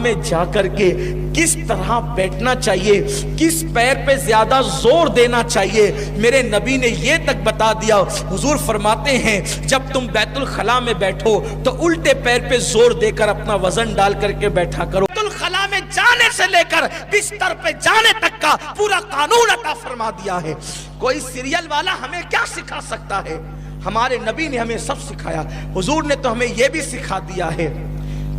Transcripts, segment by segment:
میں جا کر کے کس طرح بیٹھنا چاہیے، کس پیر پہ زیادہ زور دینا چاہیے، میرے نبی نے یہ تک بتا دیا۔ حضور فرماتے ہیں جب تم بیت الخلا میں بیٹھو تو الٹے پیر پہ زور دے کر اپنا وزن ڈال کر کے بیٹھا کرو۔ بیت الخلا میں جانے سے لے کر بستر پہ جانے تک کا پورا قانون عطا فرما دیا ہے۔ کوئی سیریل والا ہمیں کیا سکھا سکتا ہے؟ ہمارے نبی نے ہمیں سب سکھایا۔ حضور نے تو ہمیں یہ بھی سکھا دیا ہے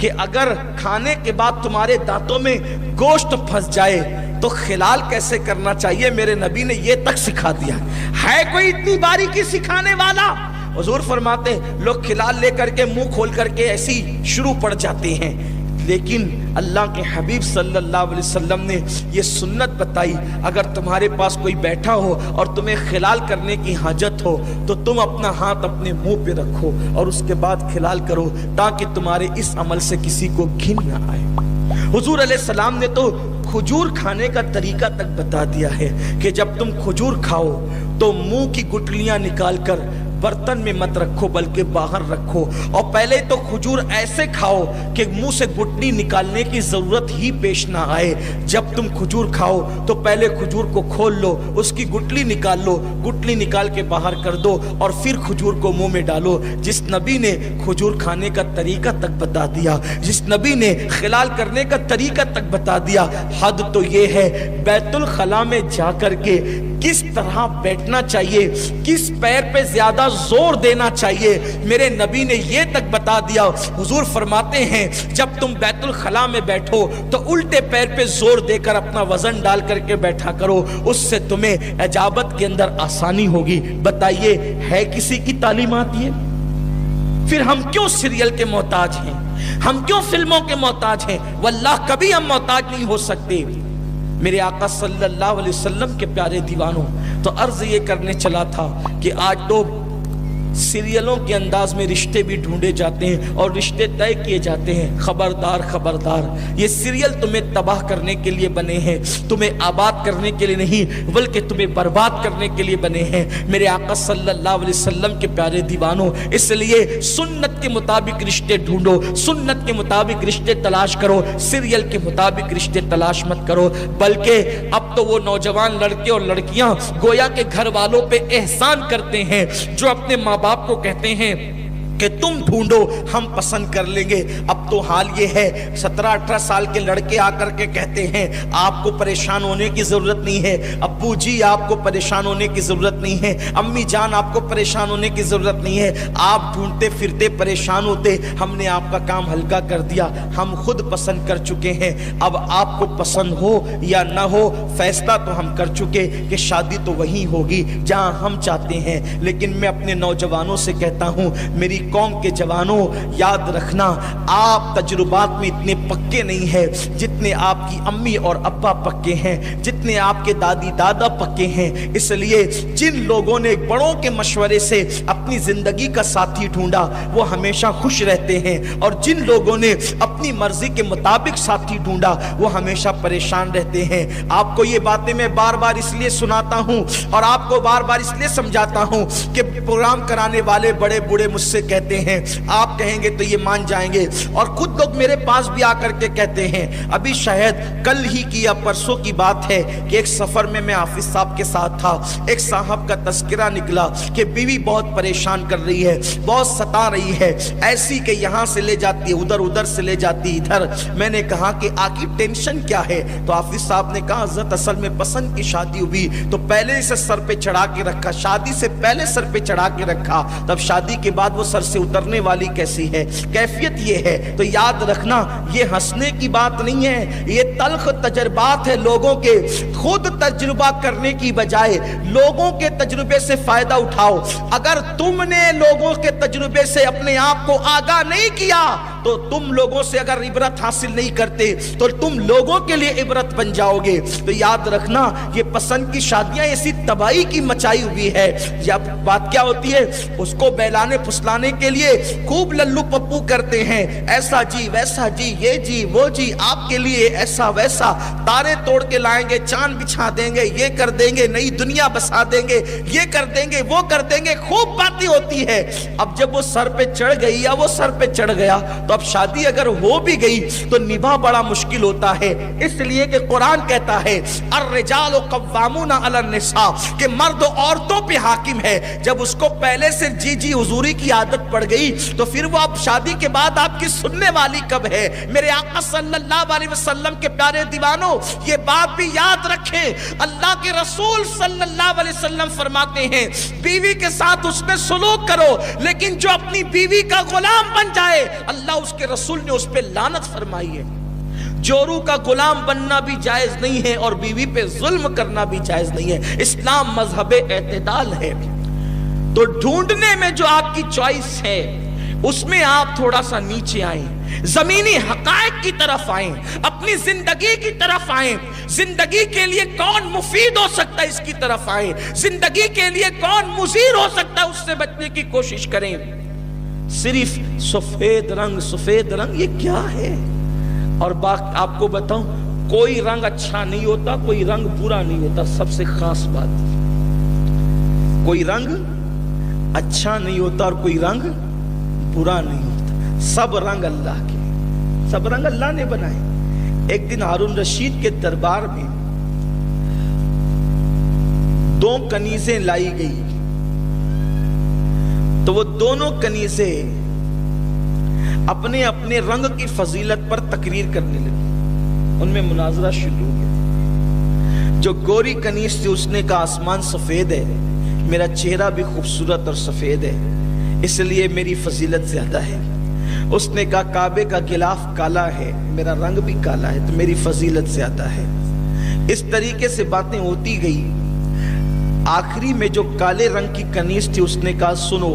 کہ اگر کھانے کے بعد تمہارے دانتوں میں گوشت پھنس جائے تو خلال کیسے کرنا چاہیے، میرے نبی نے یہ تک سکھا دیا ہے۔ کوئی اتنی باریکی سکھانے والا؟ حضور فرماتے لوگ خلال لے کر کے منہ کھول کر کے ایسی شروع پڑ جاتے ہیں، لیکن اللہ کے حبیب صلی اللہ علیہ وسلم نے یہ سنت بتائی، اگر تمہارے پاس کوئی بیٹھا ہو اور تمہیں خلال کرنے کی حاجت ہو تو تم اپنا ہاتھ اپنے منہ پہ رکھو اور اس کے بعد خلال کرو، تاکہ تمہارے اس عمل سے کسی کو گھن نہ آئے۔ حضور علیہ السلام نے تو کھجور کھانے کا طریقہ تک بتا دیا ہے کہ جب تم کھجور کھاؤ تو منہ کی گٹلیاں نکال کر برتن میں مت رکھو بلکہ باہر رکھو، اور پہلے تو کھجور ایسے کھاؤ کہ منہ سے گٹلی نکالنے کی ضرورت ہی پیش نہ آئے۔ جب تم کھجور کھاؤ تو پہلے کھجور کو کھول لو، اس کی گٹلی نکال لو، گٹلی نکال کے باہر کر دو اور پھر کھجور کو منہ میں ڈالو۔ جس نبی نے کھجور کھانے کا طریقہ تک بتا دیا، جس نبی نے خلال کرنے کا طریقہ تک بتا دیا، حد تو یہ ہے بیت الخلا میں جا کر کے کس طرح بیٹھنا چاہیے، کس پیر پہ زیادہ زور دینا چاہیے، میرے نبی نے یہ تک بتا دیا۔ حضور فرماتے ہیں جب تم بیت الخلا میں بیٹھو تو الٹے پیر پہ زور دے کر اپنا وزن ڈال کر کے بیٹھا کرو، اس سے تمہیں اجابت کے اندر آسانی ہوگی۔ بتائیے ہے کسی کی تعلیمات یہ؟ پھر ہم کیوں سیریل کے محتاج ہیں، ہم کیوں فلموں کے محتاج ہیں؟ واللہ کبھی ہم محتاج نہیں ہو سکتے۔ میرے آقا صلی اللہ علیہ وسلم کے پیارے دیوانوں، تو عرض یہ کرنے چلا تھا کہ آج تو سیریلوں کے انداز میں رشتے بھی ڈھونڈے جاتے ہیں اور رشتے طے کیے جاتے ہیں۔ خبردار خبردار، یہ سیریل تمہیں تباہ کرنے کے لیے بنے ہیں، تمہیں آباد کرنے کے لیے نہیں بلکہ تمہیں برباد کرنے کے لیے بنے ہیں میرے آقا صلی اللہ علیہ وسلم کے پیارے دیوانوں۔ اس لیے سنت کے مطابق رشتے ڈھونڈو، سنت کے مطابق رشتے تلاش کرو، سیریل کے مطابق رشتے تلاش مت کرو۔ بلکہ اب تو وہ نوجوان لڑکے اور لڑکیاں گویا کے گھر والوں پہ احسان کرتے ہیں جو اپنے ماں باپ کو کہتے ہیں کہ تم ڈھونڈو ہم پسند کر لیں گے۔ اب تو حال یہ ہے 17-18 سال کے لڑکے آ کر کے کہتے ہیں آپ کو پریشان ہونے کی ضرورت نہیں ہے، ابو جی آپ کو پریشان ہونے کی ضرورت نہیں ہے، امی جان آپ کو پریشان ہونے کی ضرورت نہیں ہے، آپ ڈھونڈتے پھرتے پریشان ہوتے، ہم نے آپ کا کام ہلکا کر دیا، ہم خود پسند کر چکے ہیں۔ اب آپ کو پسند ہو یا نہ ہو فیصلہ تو ہم کر چکے کہ شادی تو وہی ہوگی جہاں ہم چاہتے ہیں۔ لیکن میں اپنے نوجوانوں سے کہتا ہوں، میری قوم کے جوانوں یاد رکھنا، آپ تجربات میں اتنے پکے نہیں ہیں جتنے آپ کی امی اور ابا پکے ہیں، جتنے آپ کے دادی دادا پکے ہیں۔ اس لیے جن لوگوں نے بڑوں کے مشورے سے اپنی زندگی کا ساتھی ڈھونڈا وہ ہمیشہ خوش رہتے ہیں، اور جن لوگوں نے اپنی مرضی کے مطابق ساتھی ڈھونڈا وہ ہمیشہ پریشان رہتے ہیں۔ آپ کو یہ باتیں میں بار بار اس لیے سناتا ہوں اور آپ کو بار بار اس لیے سمجھاتا ہوں کہ پروگرام کرانے والے بڑے بوڑھے مجھ سے کہتے ہیں، آپ کہیں گے تو یہ مان جائیں گے، اور خود لوگ میرے پاس بھی آ کر کے کہتے ہیں۔ ابھی شاید کل ہی کی یا پرسوں کی بات ہے کہ ایک سفر میں حافظ صاحب کے ساتھ تھا، ایک صاحب کا تذکرہ نکلا کہ بیوی بہت پریشان کر رہی ہے، بہت ستا رہی ہے، ایسی کہ یہاں سے لے جاتی ہے ادھر، ادھر سے لے جاتی ہے ادھر۔ میں نے کہا کہ آقی ٹینشن کیا ہے؟ تو حافظ صاحب نے کہا حضرت اصل میں پسند کی شادی ہوئی تو پہلے اسے سر پہ چڑھا کے رکھا، شادی سے پہلے سر پہ چڑھا کے رکھا، تب شادی کے بعد وہ سر سے اترنے والی کیسی ہے؟ کیفیت یہ ہے۔ تو یاد رکھنا یہ ہنسنے کی بات نہیں ہے، یہ تلخ تجربات ہے لوگوں کے۔ خود تجربہ کرنے کی بجائے لوگوں کے تجربے سے فائدہ اٹھاؤ۔ اگر تم نے لوگوں کے تجربے سے اپنے آپ کو آگاہ نہیں کیا تو تم لوگوں سے اگر عبرت حاصل نہیں کرتے تو تم لوگوں کے لیے عبرت بن جاؤ گے۔ تو یاد رکھنا یہ پسند کی شادیاں ایسی تباہی کی مچائی ہوئی ہے۔ جب بات کیا ہوتی ہے اس کو بہلانے پھسلانے کے لیے خوب للو پپو کرتے ہیں، ایسا جی ویسا جی، یہ جی وہ جی، آپ کے لیے ایسا ویسا، تارے توڑ کے لائیں گے، چاند بچھا دیں گے، یہ کر دیں گے، نئی دنیا بسا دیں گے، یہ کر دیں گے، وہ کر دیں گے، خوب باتیں ہوتی ہے۔ اب جب وہ سر پہ چڑھ گئی یا وہ سر پہ چڑھ گیا تو تو اب شادی اگر ہو بھی گئی تو نبھا بڑا مشکل ہوتا ہے، اس لیے کہ قرآن کہتا ہے الرجال قوامون علی النساء کہ مرد عورتوں پہ حاکم ہے۔ جب اس کو پہلے سے جی جی حضوری کی عادت پڑ گئی تو پھر وہ اب شادی کے بعد آپ کی سننے والی کب ہے؟ میرے آقا صلی اللہ علیہ وسلم کے پیارے دیوانوں، یہ بات بھی یاد رکھیں، اللہ کے رسول صلی اللہ علیہ وسلم فرماتے ہیں بیوی کے ساتھ اس نے سلوک کرو، لیکن جو اپنی بیوی کا غلام بن جائے اللہ اس کے رسول نے اس پہ لعنت فرمائی ہے۔ جورو کا غلام بننا بھی جائز نہیں ہے اور بیوی پہ ظلم کرنا بھی جائز نہیں ہے۔ اسلام مذہب اعتدال ہے۔ تو ڈھونڈنے میں جو آپ کی چوائس ہے اس میں آپ تھوڑا سا نیچے آئیں، زمینی حقائق کی طرف آئیں، اپنی زندگی کی طرف آئیں، زندگی کے لیے کون مفید ہو سکتا ہے اس کی طرف آئیں، زندگی کے لیے کون مضر ہو سکتا ہے اس سے بچنے کی کوشش کریں۔ صرف سفید رنگ یہ کیا ہے؟ اور آپ کو بتاؤں، کوئی رنگ اچھا نہیں ہوتا، کوئی رنگ برا نہیں ہوتا۔ سب سے خاص بات، کوئی رنگ اچھا نہیں ہوتا اور کوئی رنگ برا نہیں ہوتا، سب رنگ اللہ کے، سب رنگ اللہ نے بنائے۔ ایک دن ہارون رشید کے دربار میں 2 کنیزیں لائی گئی، تو وہ دونوں کنیزیں اپنے اپنے رنگ کی فضیلت پر تقریر کرنے لگی، ان میں مناظرہ شروع ہو گیا۔ جو گوری کنیز تھی اس نے کہا آسمان سفید ہے، میرا چہرہ بھی خوبصورت اور سفید ہے، اس لیے میری فضیلت زیادہ ہے۔ اس نے کہا کعبے کا غلاف کالا ہے، میرا رنگ بھی کالا ہے، تو میری فضیلت زیادہ ہے۔ اس طریقے سے باتیں ہوتی گئی۔ آخری میں جو کالے رنگ کی کنیز تھی اس نے کہا سنو،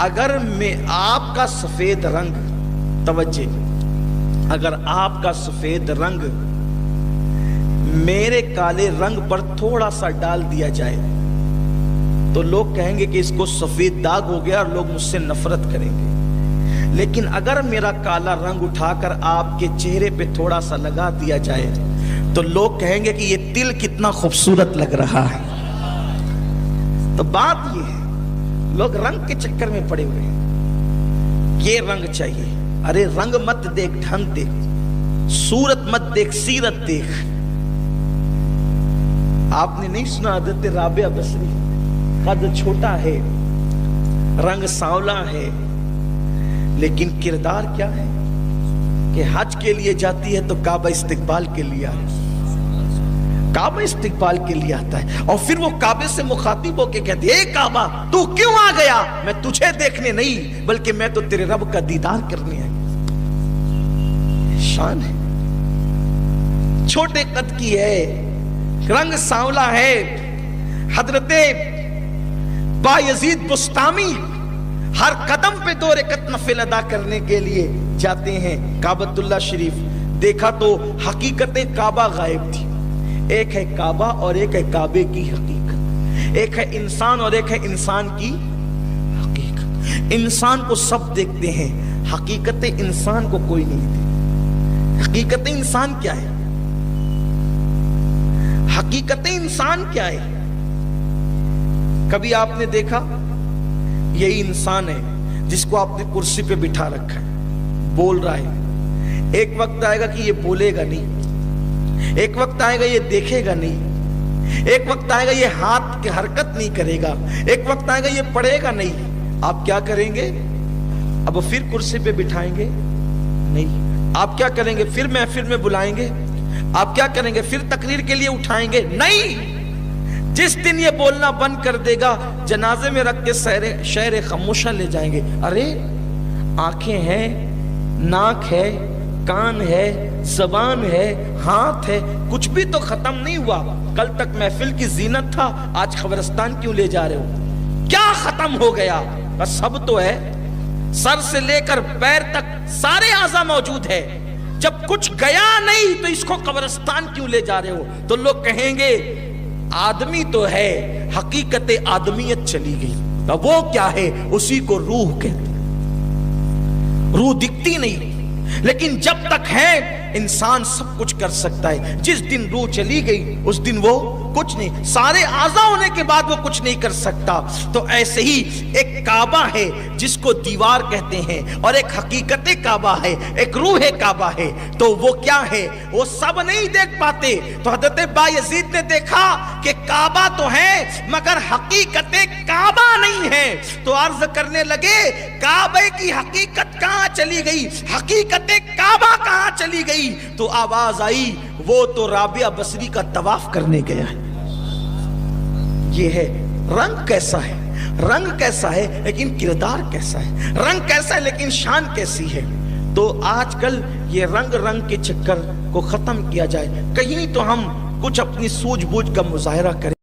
اگر میں آپ کا سفید رنگ، توجہ، اگر آپ کا سفید رنگ میرے کالے رنگ پر تھوڑا سا ڈال دیا جائے تو لوگ کہیں گے کہ اس کو سفید داغ ہو گیا اور لوگ مجھ سے نفرت کریں گے، لیکن اگر میرا کالا رنگ اٹھا کر آپ کے چہرے پہ تھوڑا سا لگا دیا جائے تو لوگ کہیں گے کہ یہ تل کتنا خوبصورت لگ رہا ہے۔ تو بات یہ ہے، لوگ رنگ کے چکر میں پڑے ہوئے ہیں، یہ رنگ چاہیے۔ ارے رنگ مت دیکھ، ڈھنگ دیکھ، صورت مت دیکھ، سیرت دیکھ۔ آپ نے نہیں سنا حضرت رابعہ بصری، قد چھوٹا ہے، رنگ سانولا ہے، لیکن کردار کیا ہے کہ حج کے لیے جاتی ہے تو کعبہ استقبال کے لیے آتا ہے، کعبہ استقبال کے لیے آتا ہے، اور پھر وہ کعبے سے مخاطب ہو کے کہتی ہے اے کعبہ تو کیوں آ گیا؟ میں تجھے دیکھنے نہیں بلکہ میں تو تیرے رب کا دیدار کرنے آئی۔ شان ہے، چھوٹے قد کی ہے، رنگ سانولا ہے۔ حضرت بایزید بستامی ہر قدم پہ 2 رکعت نفل ادا کرنے کے لیے جاتے ہیں کعبۃ اللہ شریف۔ دیکھا تو حقیقت کعبہ غائب تھی، ایک ہے کعبہ اور ایک ہے کعبے کی حقیقت، ایک ہے انسان اور ایک ہے انسان کی حقیقت۔ انسان کو سب دیکھتے ہیں، حقیقت انسان کو کوئی نہیں دیکھتا۔ حقیقت انسان کیا ہے؟ حقیقت انسان کیا ہے؟ کبھی آپ نے دیکھا یہی انسان ہے جس کو آپ نے کرسی پہ بٹھا رکھا ہے، بول رہا ہے، ایک وقت آئے گا کہ یہ بولے گا نہیں، ایک وقت آئے گا یہ دیکھے گا نہیں، ایک وقت آئے گا یہ ہاتھ کی حرکت نہیں کرے گا، ایک وقت آئے گا یہ پڑھے گا نہیں۔ آپ کیا کریں گے؟ اب پھر کرسی پہ بٹھائیں گے؟ نہیں۔ آپ کیا کریں گے؟ پھر محفل میں بلائیں گے؟ آپ کیا کریں گے؟ پھر تقریر کے لیے اٹھائیں گے؟ نہیں۔ جس دن یہ بولنا بند کر دے گا جنازے میں رکھ کے شہر خاموشہ لے جائیں گے۔ ارے آنکھیں ہیں، ناک ہے، کان ہے، زبان ہے، ہاتھ ہے، کچھ بھی تو ختم نہیں ہوا۔ کل تک محفل کی زینت تھا، آج قبرستان کیوں لے جا رہے ہو؟ کیا ختم ہو گیا؟ بس سب تو ہے، سر سے لے کر پیر تک سارے اعضاء موجود ہے، جب کچھ گیا نہیں تو اس کو قبرستان کیوں لے جا رہے ہو؟ تو لوگ کہیں گے آدمی تو ہے، حقیقت آدمیت چلی گئی۔ وہ کیا ہے؟ اسی کو روح کہتے ہیں۔ روح دکھتی نہیں، لیکن جب تک ہے انسان سب کچھ کر سکتا ہے. جس دن روح چلی گئی اس دن وہ کچھ نہیں, سارے اعضاء ہونے کے بعد وہ کچھ نہیں کر سکتا. تو ایسے ہی ایک کعبہ ہے جس کو دیوار کہتے ہیں, اور ایک حقیقت کعبہ ہے, ایک روح کعبہ ہے. تو وہ کیا ہے, وہ سب نہیں دیکھ پاتے. تو حضرت بایزید نے دیکھا کہ کعبہ تو ہے مگر حقیقت کعبہ نہیں ہے. تو عرض کرنے لگے کعبے کی حقیقت کہاں چلی گئی, حقیقت کعبہ کہاں چلی گئی؟ تو آواز آئی وہ تو رابعہ بصری کا طواف کرنے گیا ہے. یہ ہے رنگ کیسا ہے, رنگ کیسا ہے لیکن کردار کیسا ہے, رنگ کیسا ہے لیکن شان کیسی ہے. تو آج کل یہ رنگ کے چکر کو ختم کیا جائے, کہیں تو ہم کچھ اپنی سوجھ بوجھ کا مظاہرہ کریں.